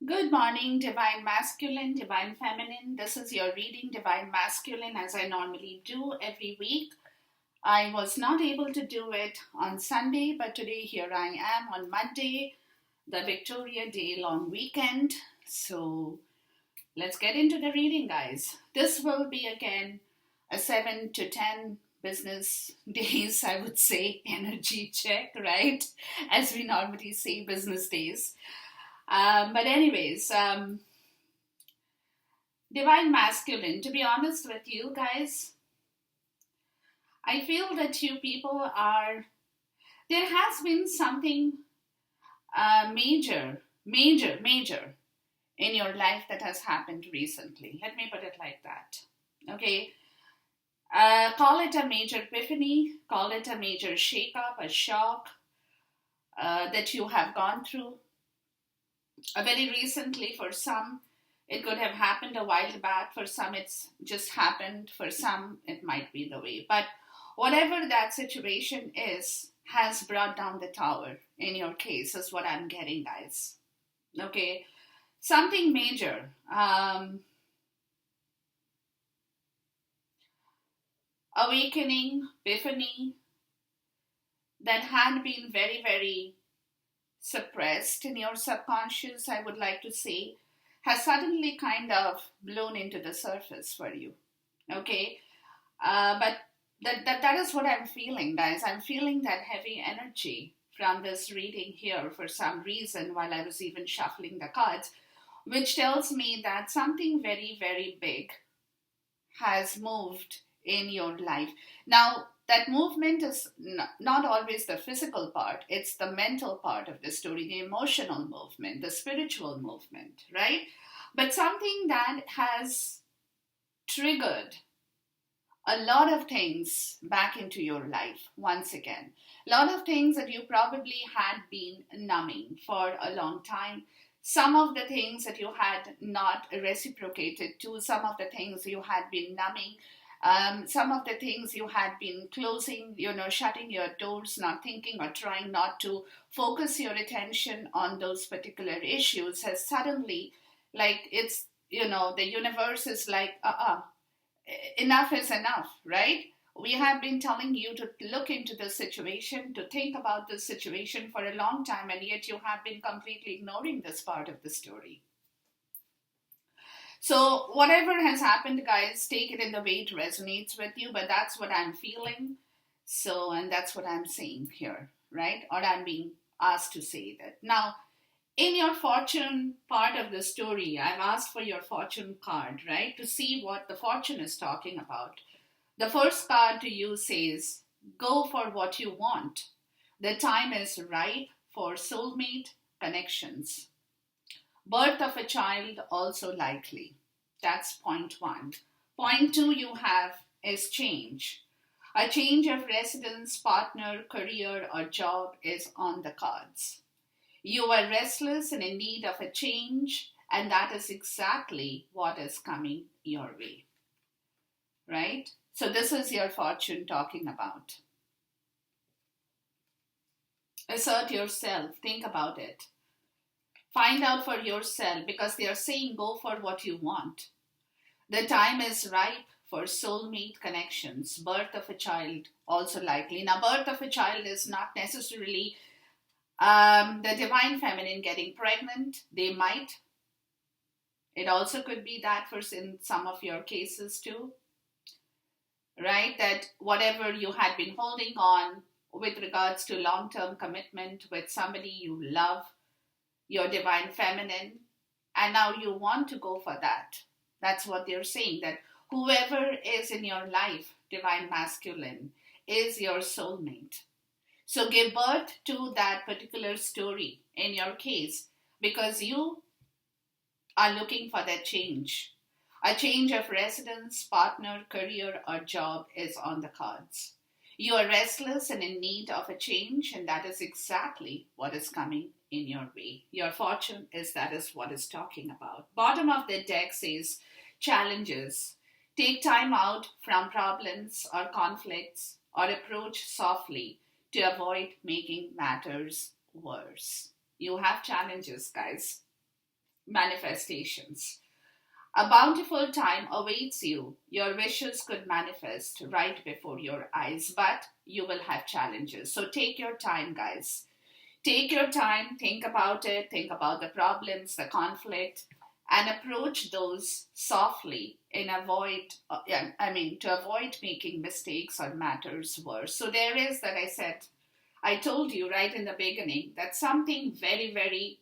Good morning, Divine Masculine, Divine Feminine. This is your reading, Divine Masculine, as I normally do every week. I was not able to do it on Sunday, but today here I am on Monday, the Victoria Day long weekend. So let's get into the reading, guys. This will be again a 7 to 10 business days, I would say, energy check, right? As we normally say, business days. But anyways, Divine Masculine, to be honest with you guys, I feel that you people are, there has been something major in your life that has happened recently. Let me put it like that. Okay. Call it a major epiphany, call it a major shake-up, a shock that you have gone through. Very recently, for some, it could have happened a while back. For some, it's just happened. For some, it might be the way. But whatever that situation is, has brought down the tower in your case, is what I'm getting, guys. Okay? Something major. Awakening, epiphany, that had been very suppressed in your subconscious, I would like to say, has suddenly kind of blown into the surface for you. Okay? But that is what I'm feeling, guys. I'm feeling that heavy energy from this reading here for some reason while I was even shuffling the cards, which tells me that something very big has moved in your life. Now, that movement is not always the physical part, it's the mental part of the story, the emotional movement, the spiritual movement, right? But something that has triggered a lot of things back into your life once again. A lot of things that you probably had been numbing for a long time. Some of the things that you had not reciprocated to, some of the things you had been numbing, some of the things you had been closing, shutting your doors, not thinking or trying not to focus your attention on those particular issues has suddenly, like it's, the universe is like, enough is enough, right? We have been telling you to look into the situation, to think about this situation for a long time, and yet you have been completely ignoring this part of the story. So, whatever has happened, guys, take it in the way it resonates with you, but that's what I'm feeling. So, and that's what I'm saying here, right? Or I'm being asked to say that. Now, in your fortune part of the story, I've asked for your fortune card, right? To see what the fortune is talking about. The first card to you says, go for what you want. The time is ripe for soulmate connections. Birth of a child also likely. That's point one. Point two you have is change. A change of residence, partner, career, or job is on the cards. You are restless and in need of a change, and that is exactly what is coming your way. Right? So, this is your fortune talking about. Assert yourself, think about it. Find out for yourself because they are saying go for what you want. The time is ripe for soulmate connections. Birth of a child also likely. Now, birth of a child is not necessarily the divine feminine getting pregnant. They might. It also could be that for in some of your cases too, right? That whatever you had been holding on with regards to long-term commitment with somebody you love, your divine feminine, and now you want to go for that. That's what they're saying, that whoever is in your life, divine masculine, is your soulmate. So give birth to that particular story in your case because you are looking for that change. A change of residence, partner, career, or job is on the cards. You are restless and in need of a change, and that is exactly what is coming in your way. Your fortune is that is what is talking about. Bottom of the deck says challenges. Take time out from problems or conflicts or approach softly to avoid making matters worse. You have challenges, guys. manifestations. A bountiful time awaits you. Your wishes could manifest right before your eyes, but you will have challenges. So take your time, guys. Take your time, think about it, think about the problems, the conflict, and approach those softly and to avoid making mistakes or matters worse. So there is that I told you right in the beginning that something very, very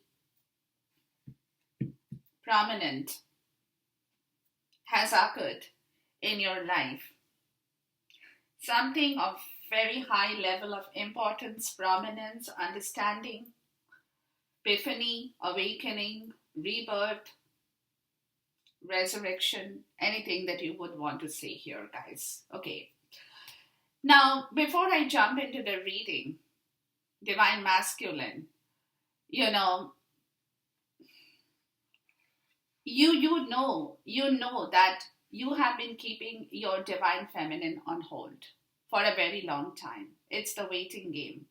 prominent has occurred in your life. Something of very high level of importance, prominence, understanding, epiphany, awakening, rebirth, resurrection, anything that you would want to say here, guys. Okay. Now, before I jump into the reading, Divine Masculine, you know, you know that you have been keeping your Divine Feminine on hold for a very long time. It's the waiting game,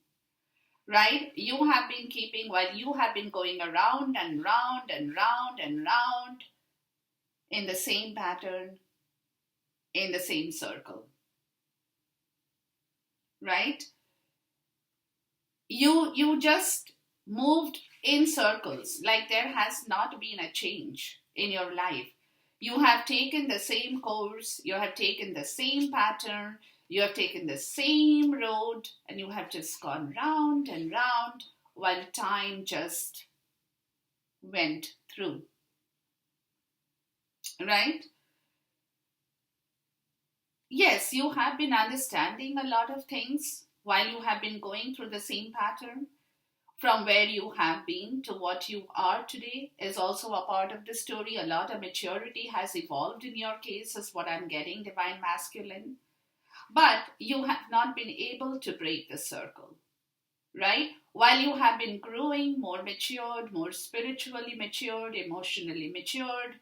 right? You have been keeping, while you have been going around and round and round and round in the same pattern, in the same circle, right? You just moved in circles, like there has not been a change in your life. You have taken the same course, you have taken the same pattern, you have taken the same road, and you have just gone round and round while time just went through, right? Yes, you have been understanding a lot of things while you have been going through the same pattern. From where you have been to what you are today is also a part of the story. A lot of maturity has evolved in your case, is what I'm getting, Divine Masculine. But you have not been able to break the circle, right? While you have been growing, more matured, more spiritually matured, emotionally matured,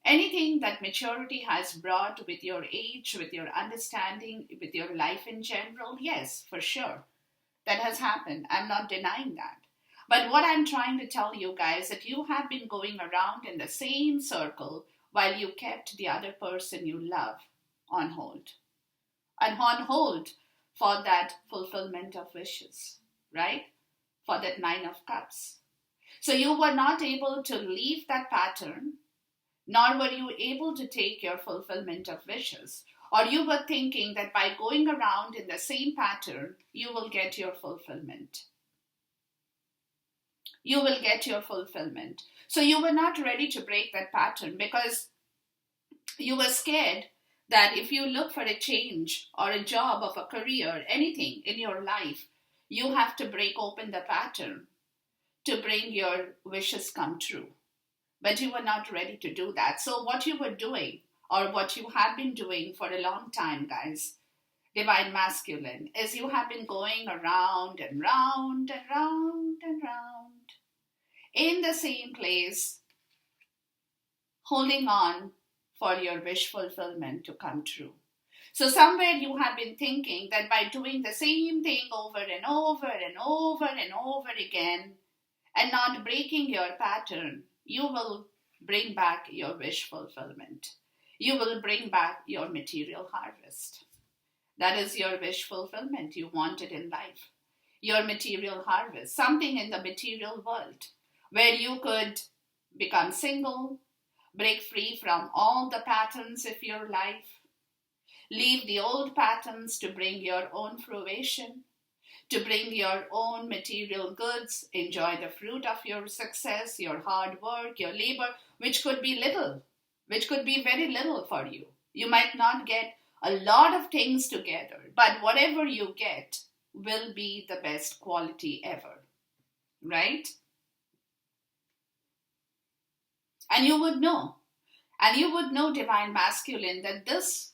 anything that maturity has brought with your age, with your understanding, with your life in general, yes, for sure. That has happened. I'm not denying that. But what I'm trying to tell you guys that you have been going around in the same circle while you kept the other person you love on hold. And on hold for that fulfillment of wishes, right? For that 9 of Cups. So you were not able to leave that pattern, nor were you able to take your fulfillment of wishes. Or you were thinking that by going around in the same pattern, you will get your fulfillment. You will get your fulfillment. So you were not ready to break that pattern because you were scared that if you look for a change or a job of a career, anything in your life, you have to break open the pattern to bring your wishes come true. But you were not ready to do that. So what you were doing, or what you have been doing for a long time, guys, Divine Masculine, is you have been going around and round and round and round in the same place, holding on for your wish fulfillment to come true. So somewhere you have been thinking that by doing the same thing over and over and over and over again and not breaking your pattern, you will bring back your wish fulfillment. You will bring back your material harvest. That is your wish fulfillment you wanted in life. Your material harvest, something in the material world where you could become single, break free from all the patterns of your life, leave the old patterns to bring your own fruition, to bring your own material goods, enjoy the fruit of your success, your hard work, your labor, which could be little, which could be very little for you. You might not get a lot of things together, but whatever you get will be the best quality ever, right? And you would know, Divine Masculine, that this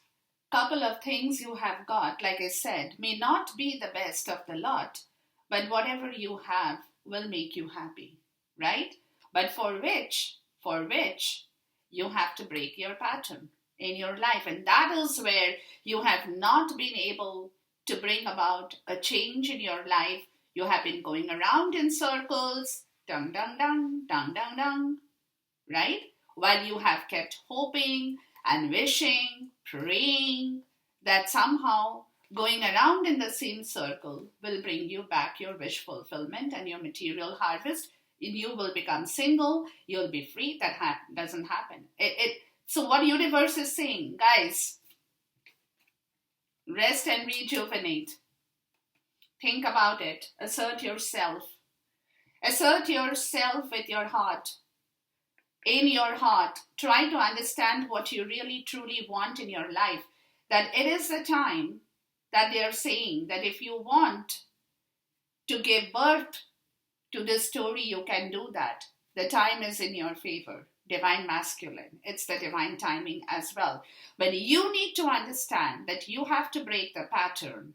couple of things you have got, like I said, may not be the best of the lot, but whatever you have will make you happy, right? But for which you have to break your pattern in your life. And that is where you have not been able to bring about a change in your life. You have been going around in circles, Dun, dun, dun, dun, dun, dun. Right? While you have kept hoping and wishing, praying that somehow going around in the same circle will bring you back your wish fulfillment and your material harvest. You will become single, you'll be free. That doesn't happen. So what universe is saying, guys, rest and rejuvenate. Think about it. Assert yourself. Assert yourself with your heart. In your heart, try to understand what you really truly want in your life. That it is the time that they are saying that if you want to give birth to this story, you can do that. The time is in your favor. Divine masculine. It's the divine timing as well. But you need to understand that you have to break the pattern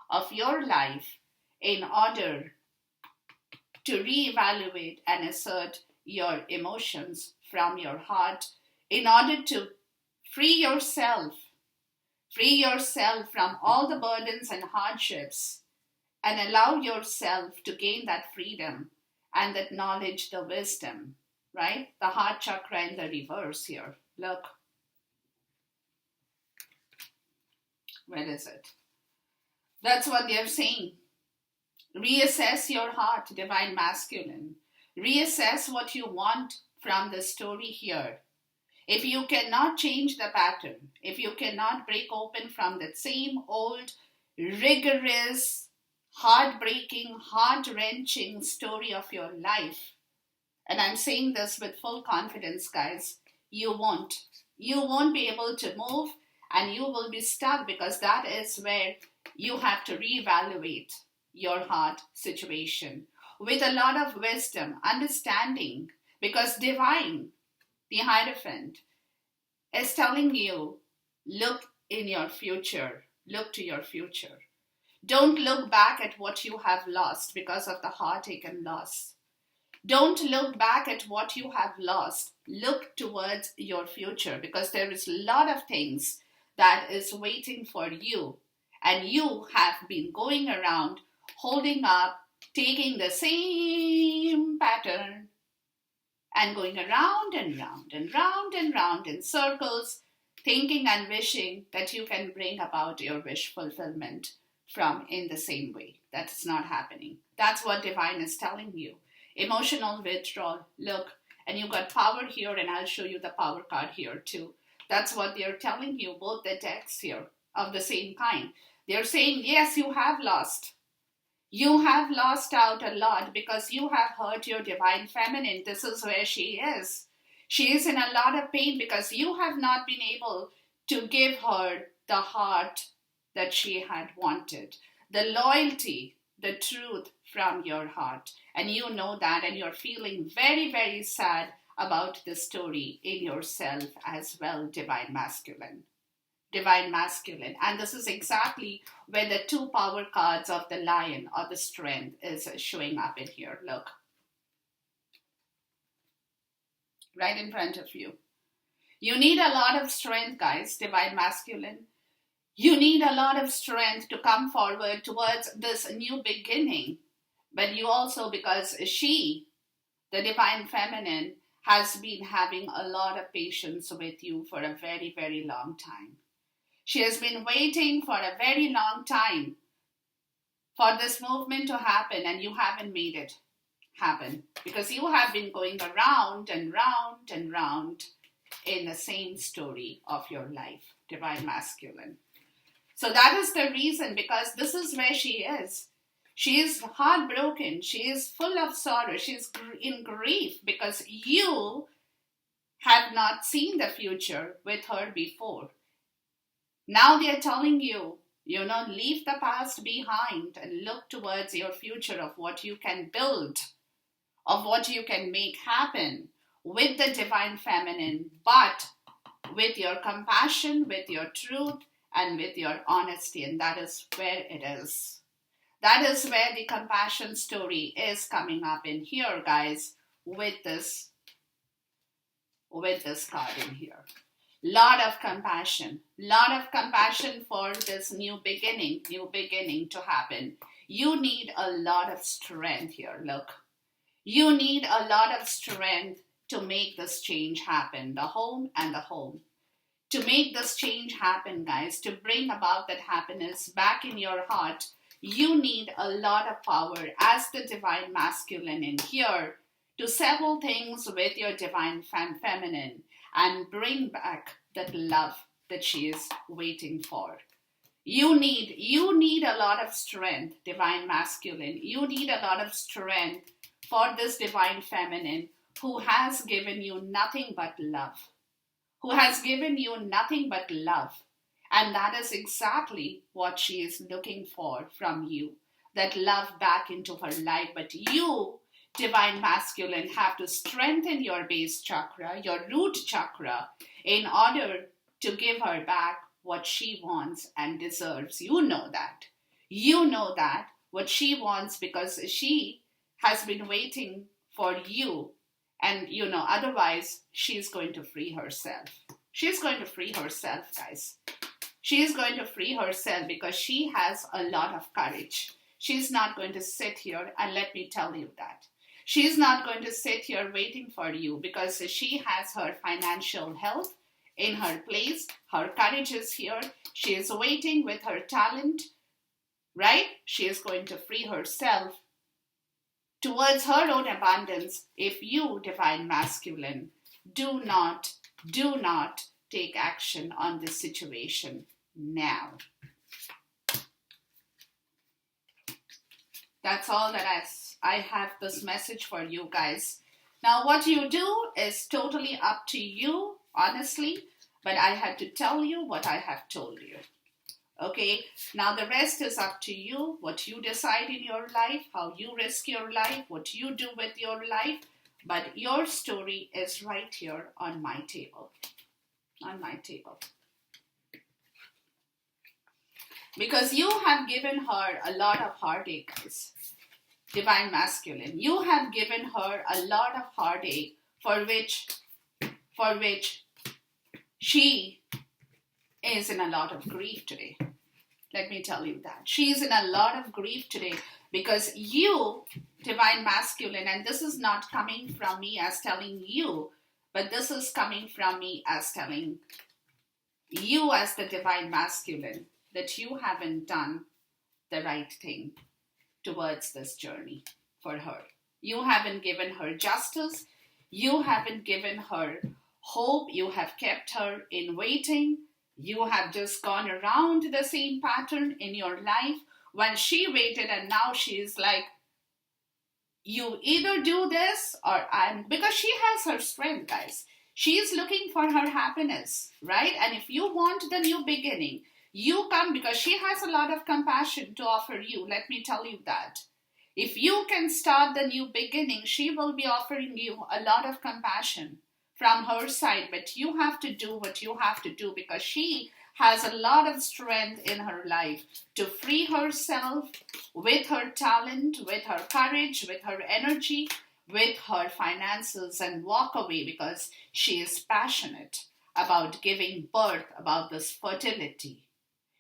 of your life in order to reevaluate and assert your emotions from your heart, in order to free yourself from all the burdens and hardships, and allow yourself to gain that freedom and that knowledge, the wisdom, right? The heart chakra in the reverse here. Look. Where is it? That's what they're saying. Reassess your heart, divine masculine. Reassess what you want from the story here. If you cannot change the pattern, if you cannot break open from that same old, rigorous, heartbreaking, heart-wrenching story of your life, and I'm saying this with full confidence, guys, you won't. You won't be able to move, and you will be stuck, because that is where you have to reevaluate your heart situation with a lot of wisdom, understanding, because divine, the Hierophant, is telling you, look in your future, look to your future. Don't look back at what you have lost because of the heartache and loss. Don't look back at what you have lost. Look towards your future, because there is a lot of things that is waiting for you, and you have been going around holding up, taking the same pattern and going around and round and round and round in circles, thinking and wishing that you can bring about your wish fulfillment from in the same way. That's not happening. That's what divine is telling you. Emotional withdrawal. Look, and you got power here, and I'll show you the power card here too. That's what they're telling you, both the decks here of the same kind. They're saying, yes, you have lost. You have lost out a lot because you have hurt your divine feminine. This is where she is. She is in a lot of pain because you have not been able to give her the heart that she had wanted, the loyalty, the truth from your heart. And you know that, and you're feeling very, very sad about the story in yourself as well, divine masculine. Divine masculine. And this is exactly where the two power cards of the lion or the strength is showing up in here. Look. Right in front of you. You need a lot of strength, guys, divine masculine. You need a lot of strength to come forward towards this new beginning. But you also, because she, the divine feminine, has been having a lot of patience with you for a very, very long time. She has been waiting for a very long time for this movement to happen, and you haven't made it happen because you have been going around and round and round in the same story of your life, divine masculine. So that is the reason, because this is where she is. She is heartbroken. She is full of sorrow. She is in grief because you have not seen the future with her before. Now they are telling you, leave the past behind and look towards your future of what you can build, of what you can make happen with the divine feminine, but with your compassion, with your truth, and with your honesty. And that is where it is. That is where the compassion story is coming up in here, guys, with this card in here. Lot of compassion for this new beginning to happen. You need a lot of strength here. Look, You need a lot of strength to make this change happen, the home and the home. To make this change happen, guys, to bring about that happiness back in your heart, you need a lot of power as the divine masculine in here to settle things with your divine feminine and bring back that love that she is waiting for. You need a lot of strength, divine masculine. You need a lot of strength for this divine feminine who has given you nothing but love. Who has given you nothing but love. And that is exactly what she is looking for from you. That love back into her life. But you, divine masculine, have to strengthen your base chakra, your root chakra, in order to give her back what she wants and deserves. You know that. You know that. What she wants, because she has been waiting for you. And, otherwise, she's going to free herself. She's going to free herself, guys. She is going to free herself because she has a lot of courage. She's not going to sit here, and let me tell you that. She's not going to sit here waiting for you because she has her financial health in her place. Her courage is here. She is waiting with her talent, right? She is going to free herself towards her own abundance if you, divine masculine, do not take action on this situation now. That's all that I have this message for you guys. Now what you do is totally up to you, honestly, but I had to tell you what I have told you. Okay, now the rest is up to you, what you decide in your life, how you risk your life, what you do with your life, but your story is right here on my table. On my table. Because you have given her a lot of heartache, guys. Divine masculine. You have given her a lot of heartache for which she is in a lot of grief today. Let me tell you that. She is in a lot of grief today because you, divine masculine, and this is not coming from me as telling you, but this is coming from me as telling you as the divine masculine that you haven't done the right thing towards this journey for her. You haven't given her justice. You haven't given her hope. You have kept her in waiting. You have just gone around the same pattern in your life when she waited and now she is like, you either do this or because she has her strength, guys. She is looking for her happiness, right? And if you want the new beginning, you come because she has a lot of compassion to offer you. Let me tell you that. If you can start the new beginning, she will be offering you a lot of compassion from her side. But you have to do what you have to do because she has a lot of strength in her life to free herself with her talent, with her courage, with her energy, with her finances and walk away because she is passionate about giving birth, about this fertility.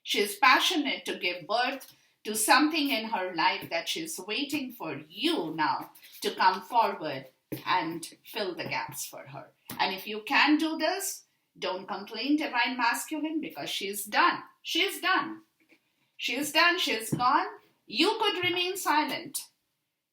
She is passionate to give birth to something in her life that she's waiting for you now to come forward and fill the gaps for her. And if you can do this, don't complain, divine masculine, because she's done. She's done. She's done. She's gone. You could remain silent.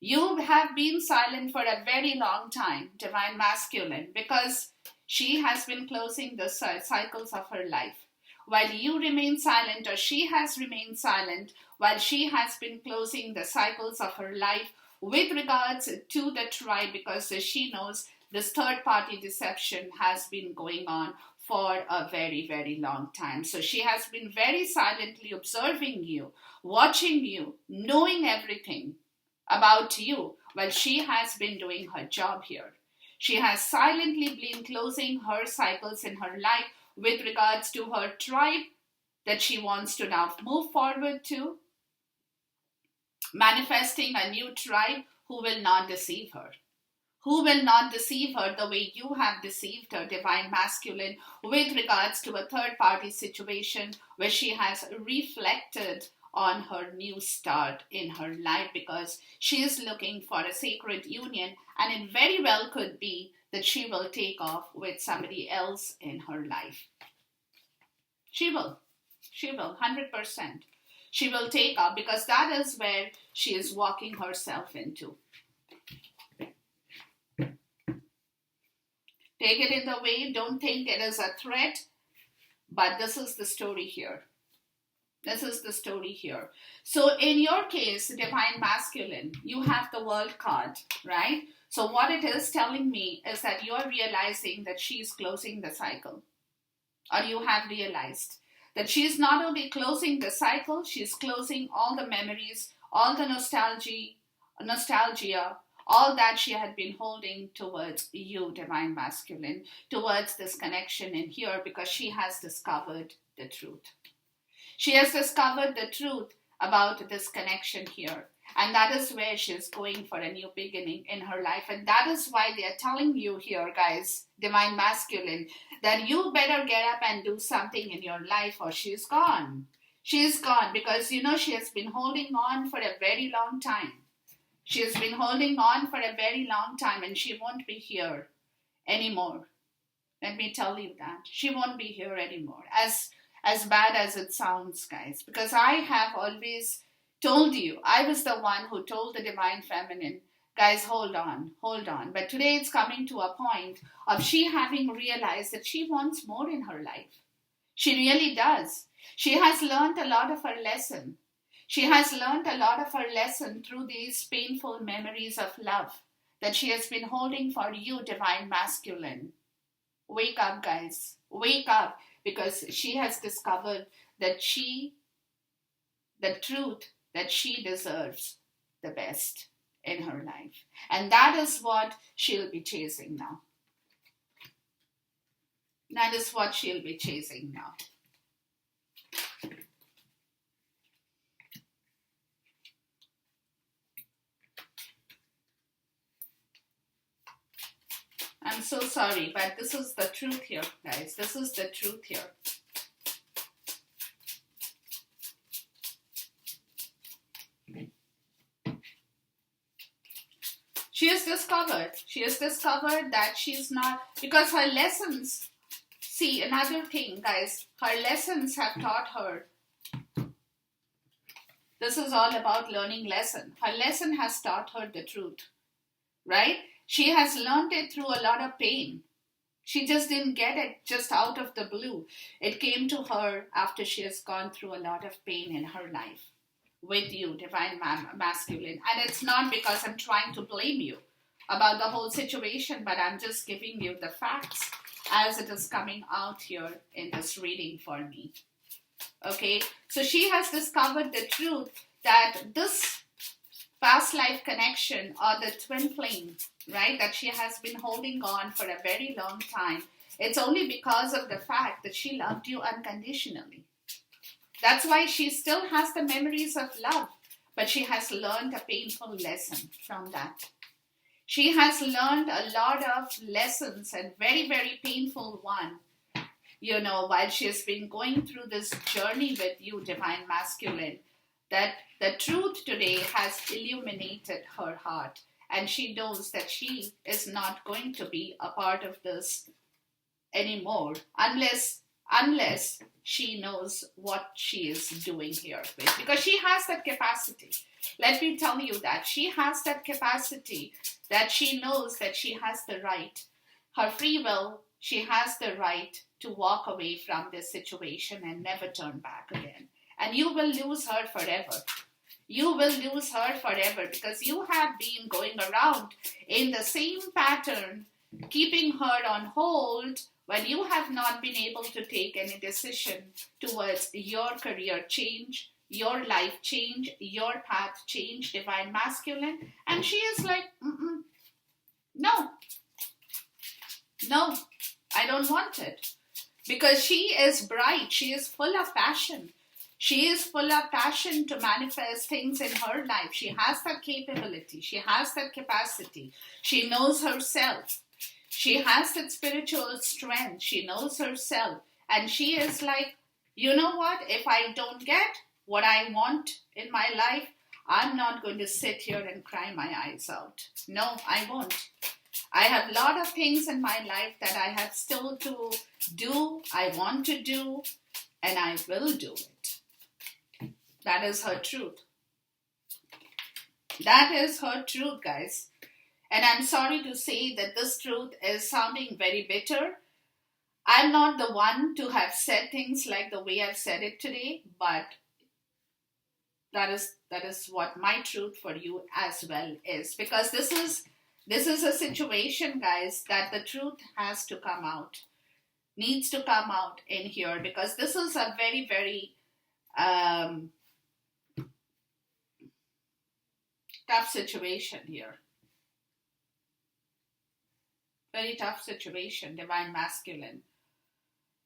You have been silent for a very long time, divine masculine, because she has been closing the cycles of her life. While you remain silent, or she has remained silent, while she has been closing the cycles of her life with regards to the tribe, because she knows this third-party deception has been going on for a very, very long time. So she has been very silently observing you, watching you, knowing everything about you while she has been doing her job here. She has silently been closing her cycles in her life with regards to her tribe that she wants to now move forward to, manifesting a new tribe who will not deceive her. Who will not deceive her the way you have deceived her, divine masculine, with regards to a third-party situation where she has reflected on her new start in her life, because she is looking for a sacred union, and it very well could be that she will take off with somebody else in her life. She will. She will, 100%. She will take off because that is where she is walking herself into. Take it in the way, don't think it is a threat, but this is the story here. This is the story here. So in your case, Divine Masculine, you have the World card, right? So what it is telling me is that you are realizing that she is closing the cycle. Or you have realized that she is not only closing the cycle, she is closing all the memories, all the nostalgia, all that she had been holding towards you, Divine Masculine, towards this connection in here, because she has discovered the truth. She has discovered the truth about this connection here. And that is where she is going for a new beginning in her life. And that is why they are telling you here, guys, Divine Masculine, that you better get up and do something in your life or she's gone. She's gone because, she has been holding on for a very long time. She has been holding on for a very long time and she won't be here anymore. Let me tell you that. She won't be here anymore. As bad as it sounds, guys. Because I have always told you, I was the one who told the Divine Feminine, guys, hold on. But today it's coming to a point of she having realized that she wants more in her life. She really does. She has learned a lot of her lesson. She has learned a lot of her lesson through these painful memories of love that she has been holding for you, Divine Masculine. Wake up, guys. Wake up, because she has discovered that the truth, that she deserves the best in her life. And that is what she'll be chasing now. That is what she'll be chasing now. I'm so sorry, but this is the truth here, guys. This is the truth here. She has discovered that she's not, because her lessons, see, another thing, guys, her lessons have taught her. This is all about learning lesson. Her lesson has taught her the truth, right? She has learned it through a lot of pain. She just didn't get it just out of the blue. It came to her after she has gone through a lot of pain in her life with you, Divine Masculine. And it's not because I'm trying to blame you about the whole situation, but I'm just giving you the facts as it is coming out here in this reading for me. Okay, so she has discovered the truth that this past life connection or the twin flame, right, that she has been holding on for a very long time, it's only because of the fact that she loved you unconditionally. That's why she still has the memories of love, but she has learned a painful lesson from that. She has learned a lot of lessons, and very, very painful one, while she has been going through this journey with you, Divine Masculine, that the truth today has illuminated her heart. And she knows that she is not going to be a part of this anymore unless she knows what she is doing here with. Because she has that capacity. Let me tell you that. She has that capacity that she knows that she has the right. Her free will, she has the right to walk away from this situation and never turn back again. And you will lose her forever. You will lose her forever because you have been going around in the same pattern, keeping her on hold when you have not been able to take any decision towards your career change, your life change, your path change, Divine Masculine. And she is like, no, I don't want it. Because she is bright, she is full of passion. She is full of passion to manifest things in her life. She has that capability. She has that capacity. She knows herself. She has that spiritual strength. She knows herself. And she is like, you know what? If I don't get, what I want in my life, I'm not going to sit here and cry my eyes out. No, I won't. I have a lot of things in my life that I have still to do, I want to do, and I will do it. That is her truth. That is her truth, guys. And I'm sorry to say that this truth is sounding very bitter. I'm not the one to have said things like the way I've said it today, but that is what my truth for you as well is. Because this is a situation, guys, that the truth has to come out, needs to come out in here, because this is a very, very tough situation here. Very tough situation, Divine Masculine.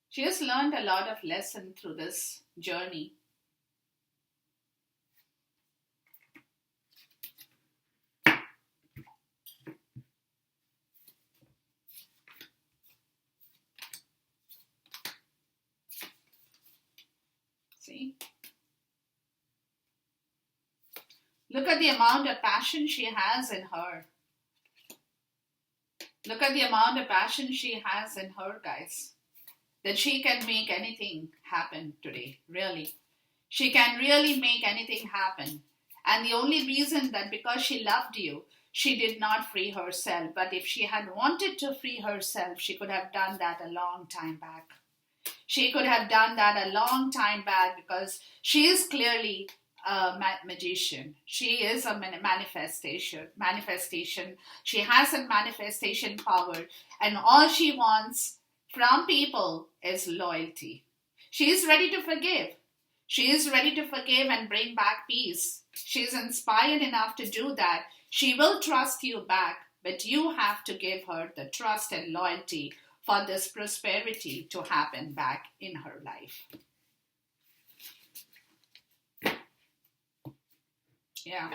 She has learned a lot of lesson through this journey. See? Look at the amount of passion she has in her. Look at the amount of passion she has in her, guys. That she can make anything happen today, really. She can really make anything happen. And the only reason that because she loved you, she did not free herself. But if she had wanted to free herself, she could have done that a long time back. She could have done that a long time back, because she is clearly a magician. She is a manifestation. She has a manifestation power, and all she wants from people is loyalty. She is ready to forgive. She is ready to forgive and bring back peace. She is inspired enough to do that. She will trust you back, but you have to give her the trust and loyalty for this prosperity to happen back in her life. Yeah.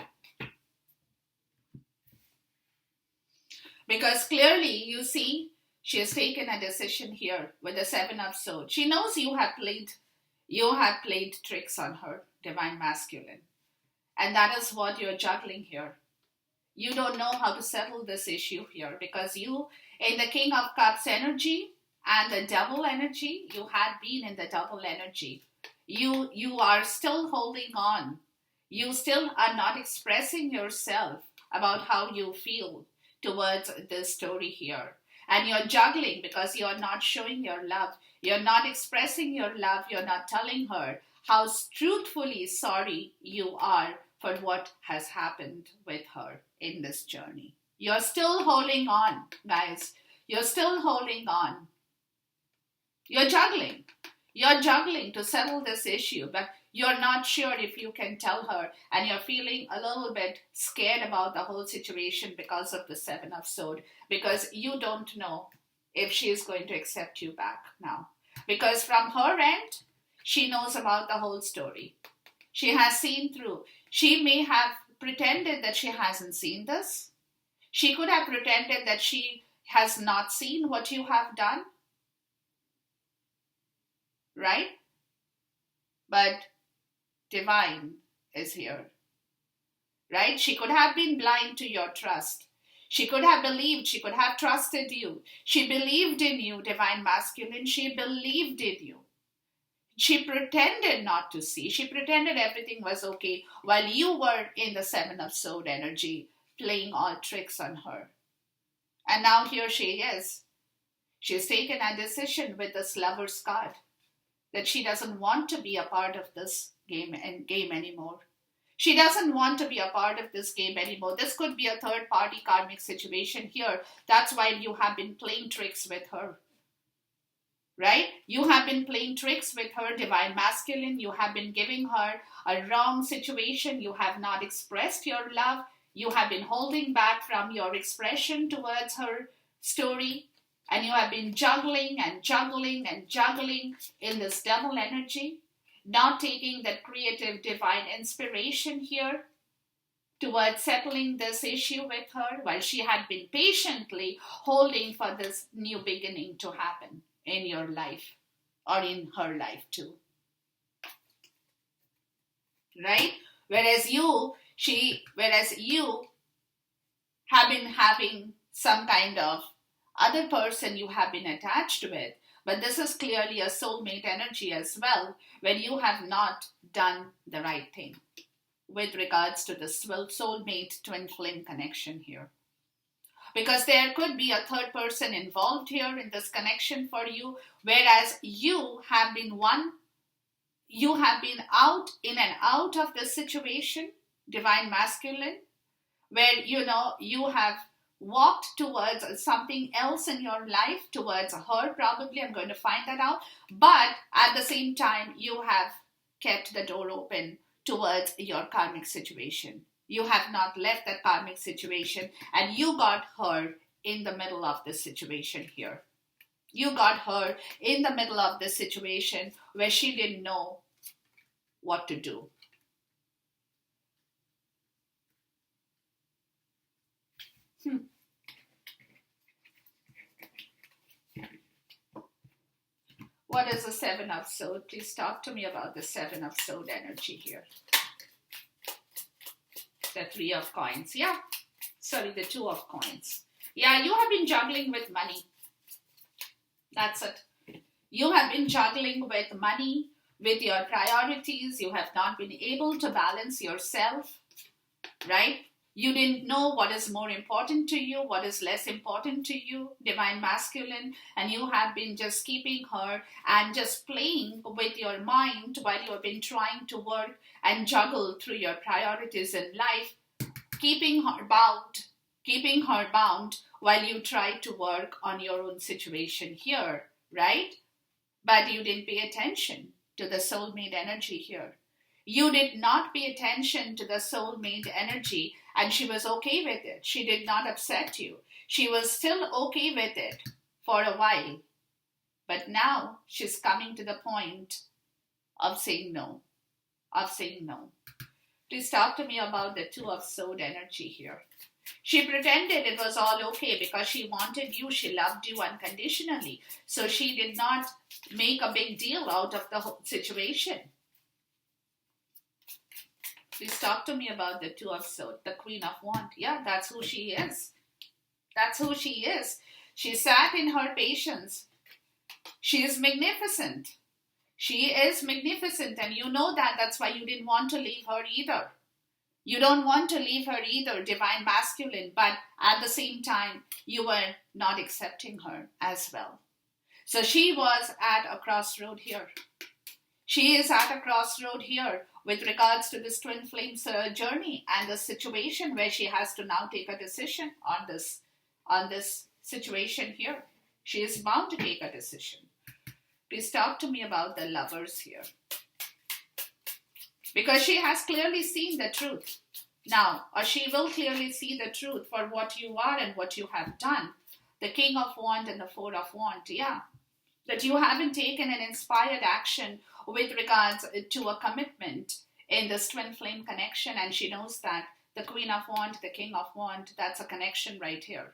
Because clearly, you see, she has taken a decision here with the Seven of Swords. She knows you have played tricks on her, Divine Masculine. And that is what you're juggling here. You don't know how to settle this issue here, because you, in the King of Cups energy and the Devil energy, you had been in the Devil energy. You are still holding on. You still are not expressing yourself about how you feel towards this story here. And you're juggling because you're not showing your love. You're not expressing your love. You're not telling her how truthfully sorry you are for what has happened with her in this journey. You're still holding on, guys. You're still holding on. You're juggling. You're juggling to settle this issue, but you're not sure if you can tell her, and you're feeling a little bit scared about the whole situation because of the Seven of Swords, because you don't know if she is going to accept you back now. Because from her end, she knows about the whole story. She has seen through. She may have pretended that she hasn't seen this. She could have pretended that she has not seen what you have done. Right? But Divine is here. Right? She could have been blind to your trust. She could have believed, she could have trusted you. She believed in you, Divine Masculine. She believed in you. She pretended not to see. She pretended everything was okay while you were in the Seven of Swords energy, playing all tricks on her. And now here she is. She's taken a decision with this Lover's card that she doesn't want to be a part of this game anymore. She doesn't want to be a part of this game anymore. This could be a third-party karmic situation here. That's why you have been playing tricks with her. Right? You have been playing tricks with her, Divine Masculine. You have been giving her a wrong situation. You have not expressed your love. You have been holding back from your expression towards her story. And you have been juggling and juggling and juggling in this Devil energy. Not taking that creative divine inspiration here towards settling this issue with her, while she had been patiently holding for this new beginning to happen in your life or in her life too. right? Whereas you have been having some kind of other person you have been attached with, but this is clearly a soulmate energy as well, where you have not done the right thing with regards to the soulmate twin flame connection here. Because there could be a third person involved here in this connection for you, whereas you have been out in and out of this situation, divine masculine, where you have walked towards something else in your life, towards her probably, I'm going to find that out, but at the same time you have kept the door open towards your karmic situation. You have not left that karmic situation, and you got her in the middle of this situation here. You got her in the middle of this situation where she didn't know what to do. What is the Seven of Swords? Please talk to me about the Seven of Swords energy here. The Three of Coins. Yeah. Sorry, the Two of Coins. Yeah, you have been juggling with money. That's it. You have been juggling with money, with your priorities. You have not been able to balance yourself, right? You didn't know what is more important to you, what is less important to you, divine masculine, and you have been just keeping her and just playing with your mind while you have been trying to work and juggle through your priorities in life, keeping her bound while you try to work on your own situation here, right? But you didn't pay attention to the soulmate energy here. You did not pay attention to the soulmate energy, and she was okay with it. She did not upset you. She was still okay with it for a while. But now she's coming to the point of saying no. Please talk to me about the Two of Swords energy here. She pretended it was all okay because she wanted you, she loved you unconditionally. So she did not make a big deal out of the whole situation. Please talk to me about the Two of Swords, the Queen of Wands. Yeah, that's who she is. That's who she is. She sat in her patience. She is magnificent. She is magnificent, and you know that. That's why you didn't want to leave her either. You don't want to leave her either, divine masculine, but at the same time, you were not accepting her as well. So she was at a crossroad here. She is at a crossroad here with regards to this twin flames journey and the situation where she has to now take a decision on this situation here. She is bound to take a decision. Please talk to me about the Lovers here. Because she has clearly seen the truth now, or she will clearly see the truth for what you are and what you have done. The King of Wands and the Four of Wands, yeah. That you haven't taken an inspired action with regards to a commitment in this twin flame connection, and she knows that the Queen of Wands, the King of Wands, that's a connection right here.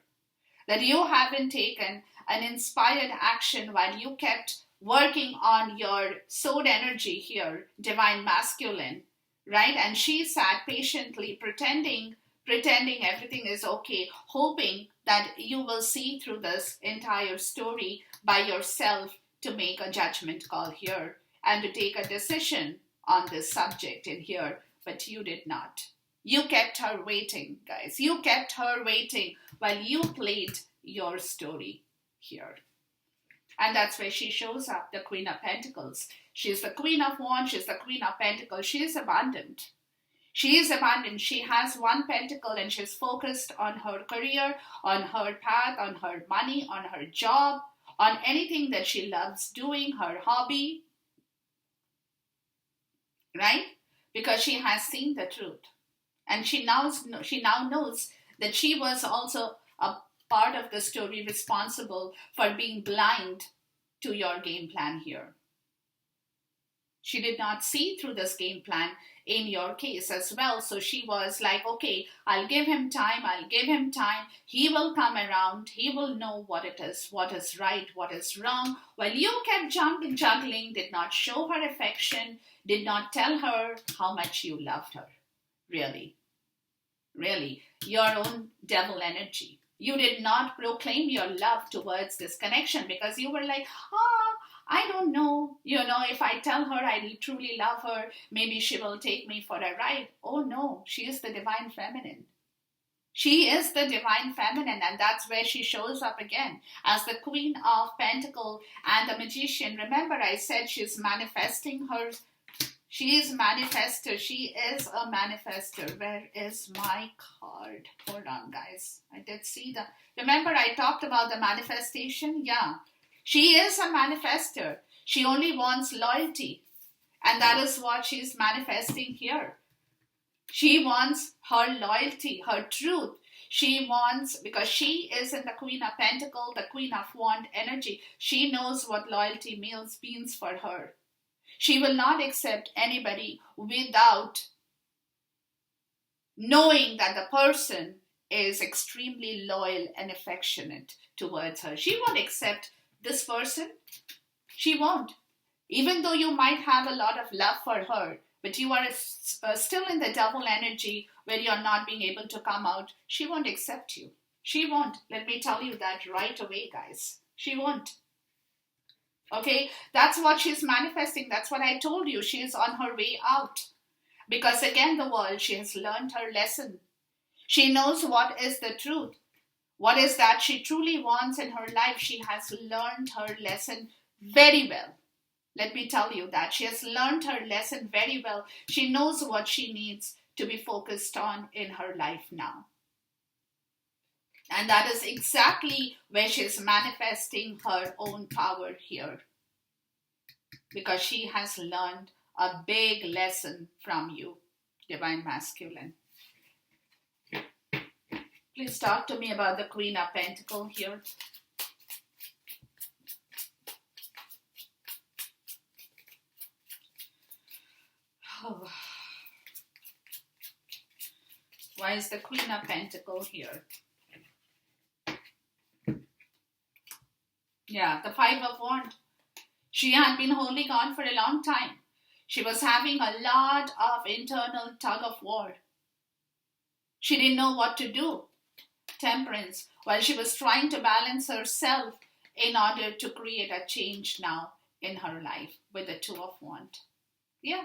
That you haven't taken an inspired action while you kept working on your sword energy here, divine masculine, right? And she sat patiently pretending everything is okay, hoping that you will see through this entire story by yourself to make a judgment call here and to take a decision on this subject in here, but you did not. You kept her waiting, guys. You kept her waiting while you played your story here. And that's where she shows up, the Queen of Pentacles. She's the Queen of Wands, she's the Queen of Pentacles. She is abundant. She is abundant. She has one pentacle and she's focused on her career, on her path, on her money, on her job, on anything that she loves doing, her hobby. Right? Because she has seen the truth. And she now knows that she was also a part of the story responsible for being blind to your game plan here. She did not see through this game plan in your case as well. So she was like, okay, I'll give him time. I'll give him time. He will come around. He will know what it is, what is right, what is wrong. While you kept juggling, did not show her affection, did not tell her how much you loved her. Really, really, your own devil energy. You did not proclaim your love towards this connection because you were like, I don't know, if I tell her I truly love her, maybe she will take me for a ride. Oh no, she is the divine feminine. She is the divine feminine, and that's where she shows up again as the Queen of Pentacle and the Magician. Remember, I said she's manifesting her. She is manifester. She is a manifester. Where is my card? Hold on, guys. I did see that. Remember, I talked about the manifestation? Yeah. She is a manifester. She only wants loyalty. And that is what she's manifesting here. She wants her loyalty, her truth. She wants, because she is in the Queen of Pentacle, the Queen of Wand energy. She knows what loyalty means for her. She will not accept anybody without knowing that the person is extremely loyal and affectionate towards her. She won't accept this person. She won't. Even though you might have a lot of love for her, but you are still in the double energy where you're not being able to come out, she won't accept you. She won't. Let me tell you that right away, guys. She won't. Okay, that's what she's manifesting. That's what I told you. She is on her way out. Because again, the world, she has learned her lesson. She knows what is the truth. What is that she truly wants in her life. She has learned her lesson very well. Let me tell you that. She has learned her lesson very well. She knows what she needs to be focused on in her life now. And that is exactly where she's manifesting her own power here. Because she has learned a big lesson from you, Divine Masculine. Please talk to me about the Queen of Pentacles here. Oh. Why is the Queen of Pentacles here? Yeah, the Five of Wands. She had been holding on for a long time. She was having a lot of internal tug of war. She didn't know what to do. Temperance, while she was trying to balance herself in order to create a change now in her life with the Two of Wands. Yeah.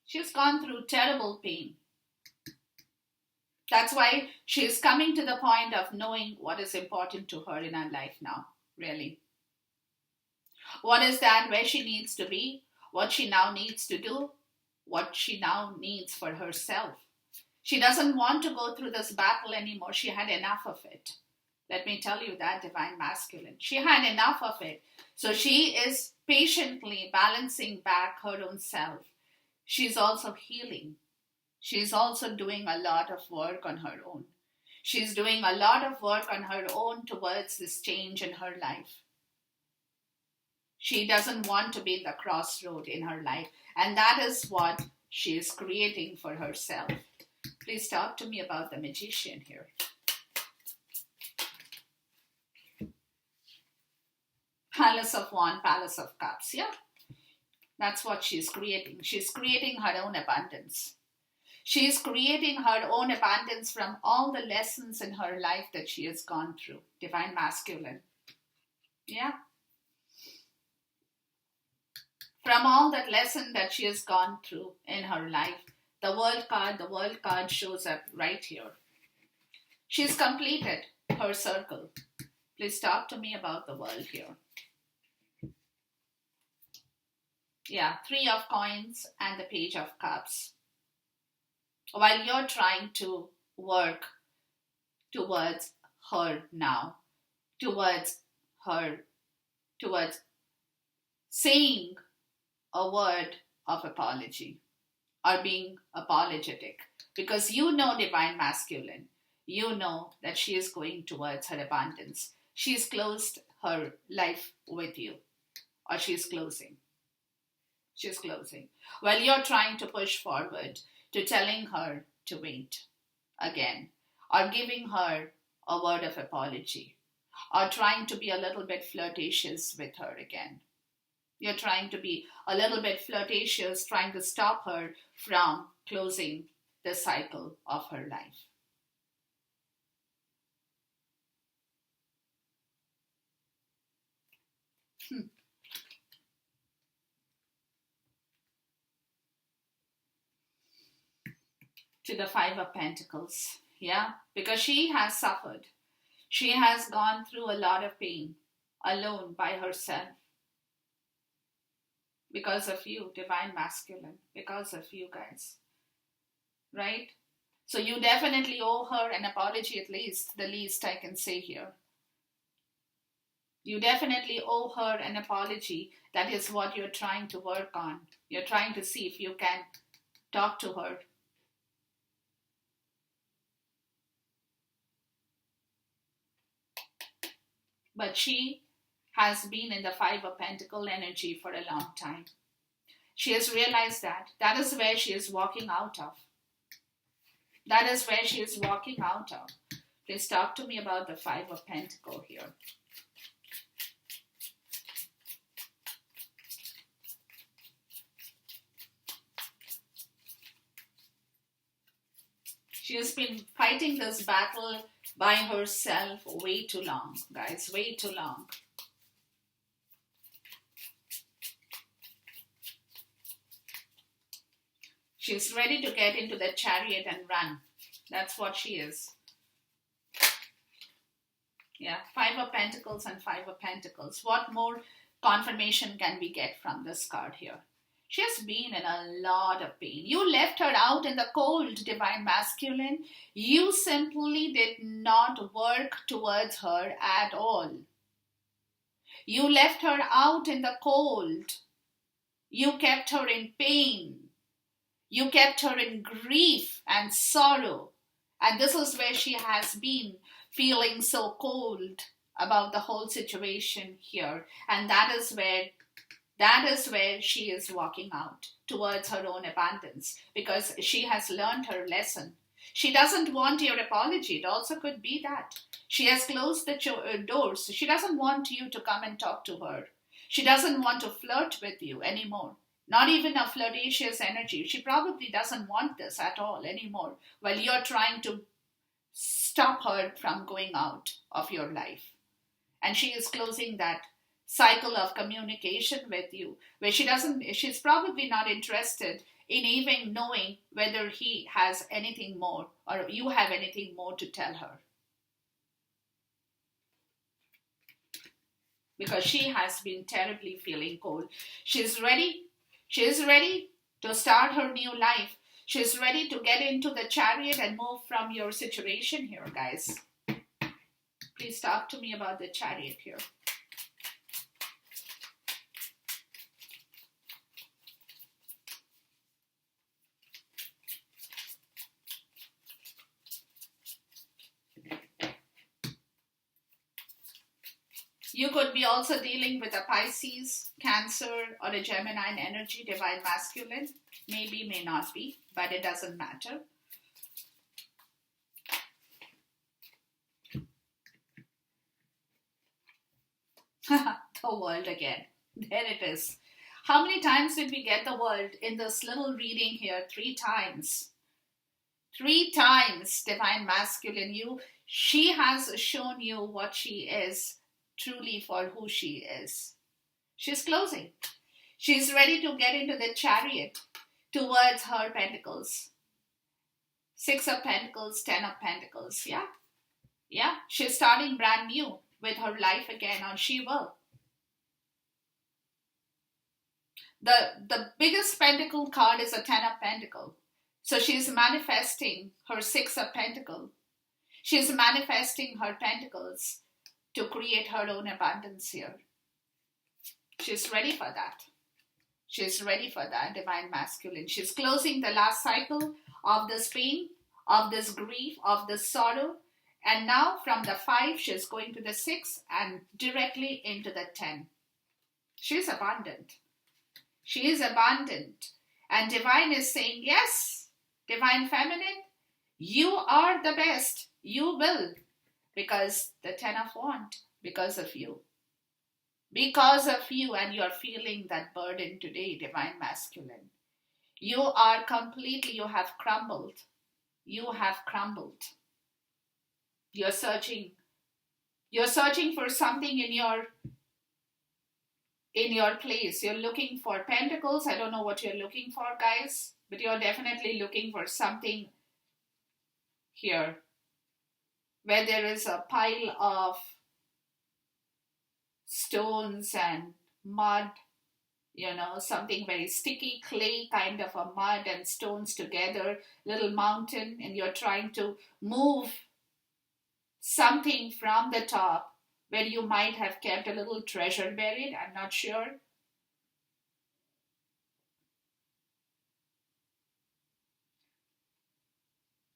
She's gone through terrible pain. That's why she's coming to the point of knowing what is important to her in her life now, really. What is that where she needs to be? What she now needs to do? What she now needs for herself? She doesn't want to go through this battle anymore. She had enough of it. Let me tell you that, Divine Masculine. She had enough of it. So she is patiently balancing back her own self. She's also healing. She's also doing a lot of work on her own. She's doing a lot of work on her own towards this change in her life. She doesn't want to be in the crossroad in her life. And that is what she is creating for herself. Please talk to me about the Magician here. Palace of Wands, Palace of Cups. Yeah, that's what she's creating. She's creating her own abundance. She's creating her own abundance from all the lessons in her life that she has gone through. Divine Masculine. Yeah. From all that lesson that she has gone through in her life. The world card shows up right here. She's completed her circle. Please talk to me about the world here. Yeah, Three of Coins and the Page of Cups. While you're trying to work towards her now, towards saying a word of apology or being apologetic, because you know, Divine Masculine, you know that she is going towards her abundance. She's closed her life with you. or she's closing. She's closing. Well, you're trying to push forward to telling her to wait again, or giving her a word of apology, or trying to be a little bit flirtatious with her again. You're trying to be a little bit flirtatious, trying to stop her from closing the cycle of her life. To the Five of Pentacles. Yeah, because she has suffered. She has gone through a lot of pain alone by herself. Because of you, Divine Masculine. Because of you guys. Right? So you definitely owe her an apology, at least, the least I can say here. You definitely owe her an apology. That is what you're trying to work on. You're trying to see if you can talk to her. But she has been in the Five of Pentacles energy for a long time. She has realized that. That is where she is walking out of. That is where she is walking out of. Please talk to me about the Five of Pentacles here. She has been fighting this battle by herself way too long, guys, way too long. She's ready to get into the chariot and run. That's what she is. Yeah, Five of Pentacles and Five of Pentacles. What more confirmation can we get from this card here? She has been in a lot of pain. You left her out in the cold, Divine Masculine. You simply did not work towards her at all. You left her out in the cold. You kept her in pain. You kept her in grief and sorrow. And this is where she has been feeling so cold about the whole situation here. And that is where she is walking out towards her own abundance, because she has learned her lesson. She doesn't want your apology. It also could be that. She has closed the doors. She doesn't want you to come and talk to her. She doesn't want to flirt with you anymore. Not even a flirtatious energy. She probably doesn't want this at all anymore, while you're trying to stop her from going out of your life. And she is closing that cycle of communication with you, where she's probably not interested in even knowing whether he has anything more or you have anything more to tell her. Because she has been terribly feeling cold. She's ready. She's ready to start her new life. She's ready to get into the chariot and move from your situation here, guys. Please talk to me about the chariot here. You could be also dealing with a Pisces, Cancer, or a Gemini energy, Divine Masculine. Maybe, may not be, but it doesn't matter. The world again. There it is. How many times did we get the world in this little reading here? 3 times. 3 times, Divine Masculine. She has shown you what she is truly for who she is. She's closing. She's ready to get into the chariot towards her pentacles. 6 of Pentacles, 10 of Pentacles. Yeah. She's starting brand new with her life again, or she will. The biggest pentacle card is a 10 of Pentacles. So she's manifesting her 6 of Pentacles. She's manifesting her pentacles to create her own abundance here. She's ready for that. She's ready for that, Divine Masculine. She's closing the last cycle of this pain, of this grief, of this sorrow. And now from the 5, she's going to the 6 and directly into the 10. She is abundant. She is abundant. And divine is saying, yes, divine feminine, you are the best. You will. Because the Ten of Wands, because of you. Because of you, and you're feeling that burden today, divine masculine. You are completely, you have crumbled. You have crumbled. You're searching for something in your place. You're looking for pentacles. I don't know what you're looking for, guys, but you're definitely looking for something here where there is a pile of stones and mud, something very sticky, clay kind of a mud and stones together, little mountain, and you're trying to move something from the top where you might have kept a little treasure buried. I'm not sure.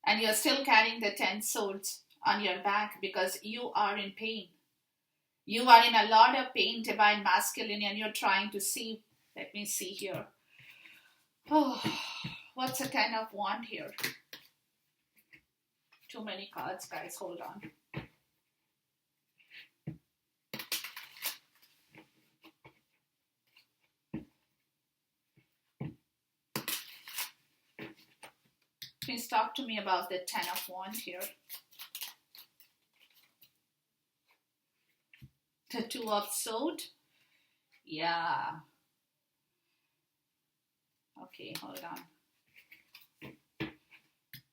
And you're still carrying the 10 swords on your back because you are in pain. You are in a lot of pain, divine masculine, and you're trying to see. Let me see here. Oh, what's a 10 of Wands here? Too many cards, guys. Hold on. Please talk to me about the 10 of Wands here. The 2 of Swords. Yeah. Okay, hold on.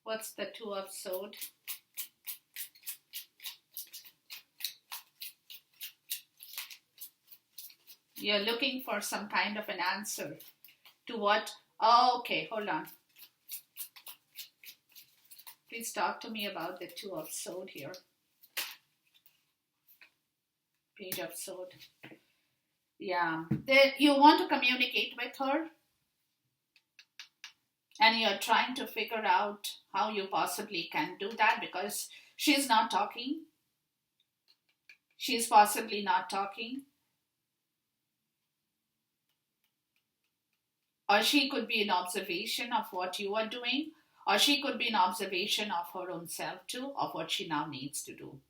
What's the 2 of Swords? You're looking for some kind of an answer to what? Oh, okay, hold on. Please talk to me about the 2 of Swords here. Page of Swords. Yeah. You want to communicate with her. And you're trying to figure out how you possibly can do that because she's not talking. She's possibly not talking. Or she could be an observation of what you are doing. Or she could be an observation of her own self too, of what she now needs to do.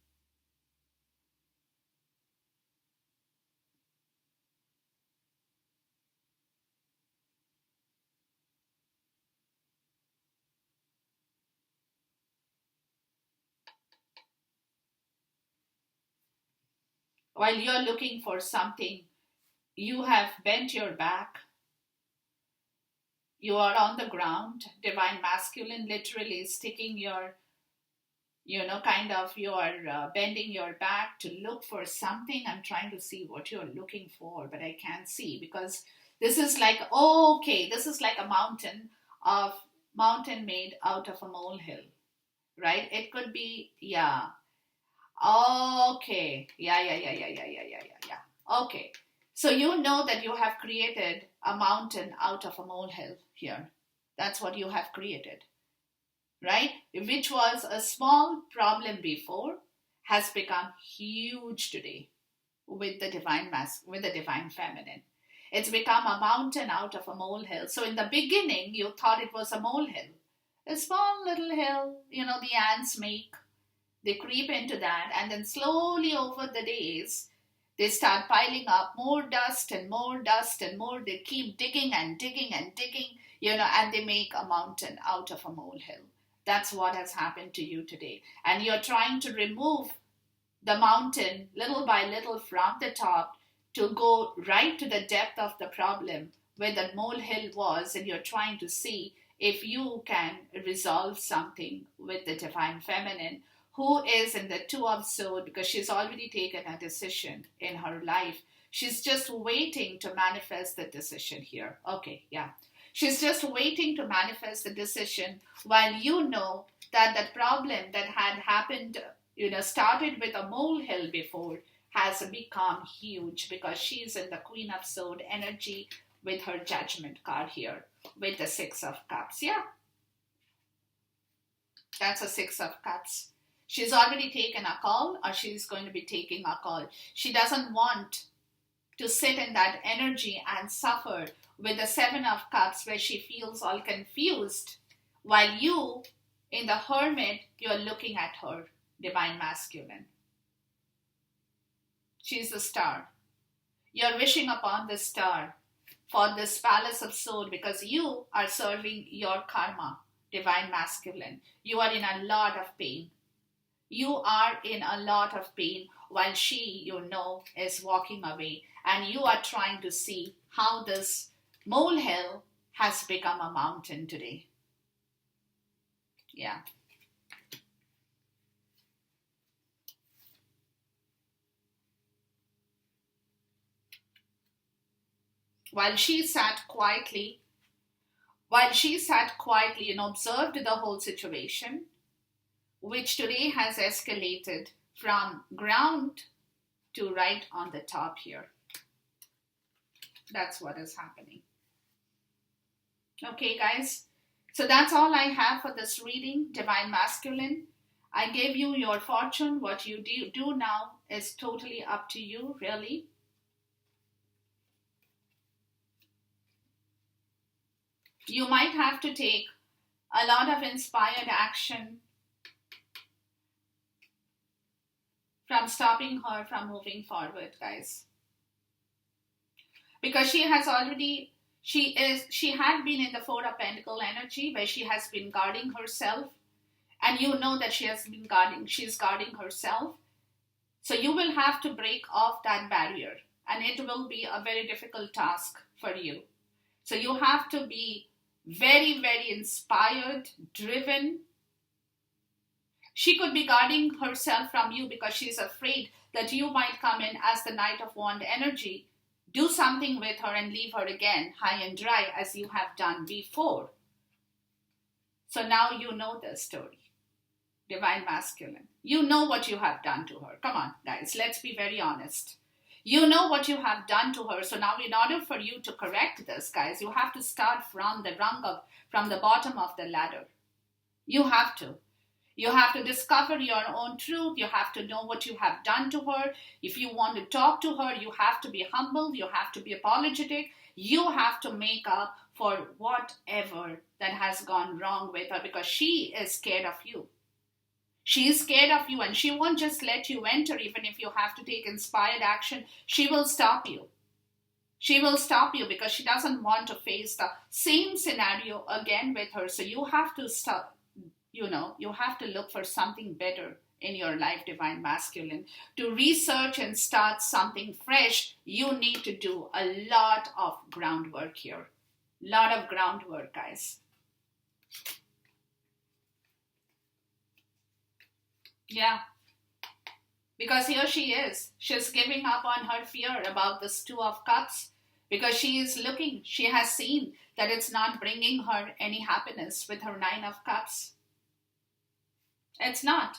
While you're looking for something, you have bent your back. You are on the ground. Divine masculine literally sticking your, you're bending your back to look for something. I'm trying to see what you're looking for, but I can't see because this is like, this is like a mountain made out of a molehill, right? It could be, yeah. Okay. Yeah. Okay. So you know that you have created a mountain out of a molehill here. That's what you have created, right? Which was a small problem before, has become huge today with the with the divine feminine. It's become a mountain out of a molehill. So in the beginning, you thought it was a molehill, a small little hill, the ants make. They creep into that, and then slowly over the days, they start piling up more dust and more dust and more. They keep digging and digging and digging, and they make a mountain out of a molehill. That's what has happened to you today. And you're trying to remove the mountain little by little from the top to go right to the depth of the problem where the molehill was, and you're trying to see if you can resolve something with the divine feminine, who is in the 2 of Swords, because she's already taken a decision in her life. She's just waiting to manifest the decision here. Okay, yeah. She's just waiting to manifest the decision while you know that the problem that had happened, started with a molehill before, has become huge because she's in the Queen of Swords energy with her Judgment card here with the 6 of Cups. Yeah. That's a 6 of Cups. She's already taken a call, or she's going to be taking a call. She doesn't want to sit in that energy and suffer with the Seven of Cups where she feels all confused, while you, in the Hermit, you're looking at her, Divine Masculine. She's the star. You're wishing upon the star for this Palace of Sword because you are serving your karma, Divine Masculine. You are in a lot of pain. You are in a lot of pain while she, is walking away. And you are trying to see how this molehill has become a mountain today. Yeah. While she sat quietly and observed the whole situation, which today has escalated from ground to right on the top here. That's what is happening. Okay, guys. So that's all I have for this reading, Divine Masculine. I gave you your fortune. What you do now is totally up to you, really. You might have to take a lot of inspired action from stopping her from moving forward, guys. Because she had been in the Four of Pentacle energy where she has been guarding herself. And you know that she's guarding herself. So you will have to break off that barrier. And it will be a very difficult task for you. So you have to be very, very inspired, driven. She could be guarding herself from you because she's afraid that you might come in as the Knight of Wand energy, do something with her and leave her again high and dry as you have done before. So now you know the story. Divine Masculine. You know what you have done to her. Come on, guys, let's be very honest. You know what you have done to her. So now in order for you to correct this, guys, you have to start from the bottom of the ladder. You have to. You have to discover your own truth. You have to know what you have done to her. If you want to talk to her, you have to be humble. You have to be apologetic. You have to make up for whatever that has gone wrong with her because she is scared of you. She is scared of you and she won't just let you enter even if you have to take inspired action. She will stop you. She will stop you because she doesn't want to face the same scenario again with her. So you have to stop. You have to look for something better in your life, Divine Masculine. To research and start something fresh, you need to do a lot of groundwork here. Lot of groundwork, guys. Yeah. Because here she is. She's giving up on her fear about this Two of Cups. Because she has seen that it's not bringing her any happiness with her Nine of Cups. It's not.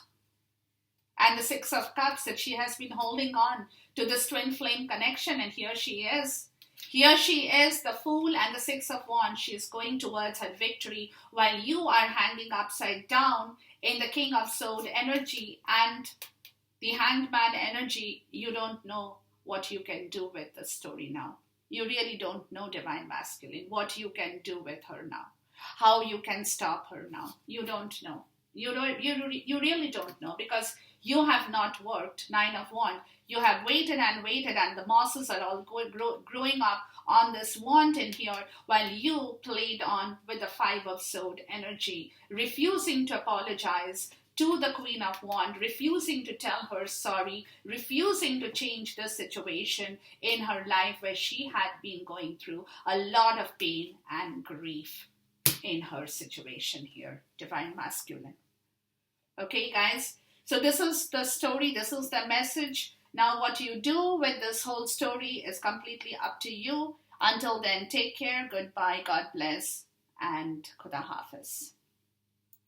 And the Six of Cups, that she has been holding on to this twin flame connection, and here she is. Here she is, the Fool and the Six of Wands. She is going towards her victory while you are hanging upside down in the King of Swords energy and the Hanged Man energy. You don't know what you can do with the story now. You really don't know, Divine Masculine, what you can do with her now. How you can stop her now. You don't know. You really don't know because you have not worked. Nine of Wands. You have waited and waited and the mosses are all growing up on this wand in here while you played on with the Five of Swords energy, refusing to apologize to the Queen of Wands, refusing to tell her sorry, refusing to change the situation in her life where she had been going through a lot of pain and grief in her situation here, Divine Masculine. Okay, guys, so this is the story, this is the message. Now what you do with this whole story is completely up to you. Until then, take care, goodbye, God bless, and Khuda Hafiz.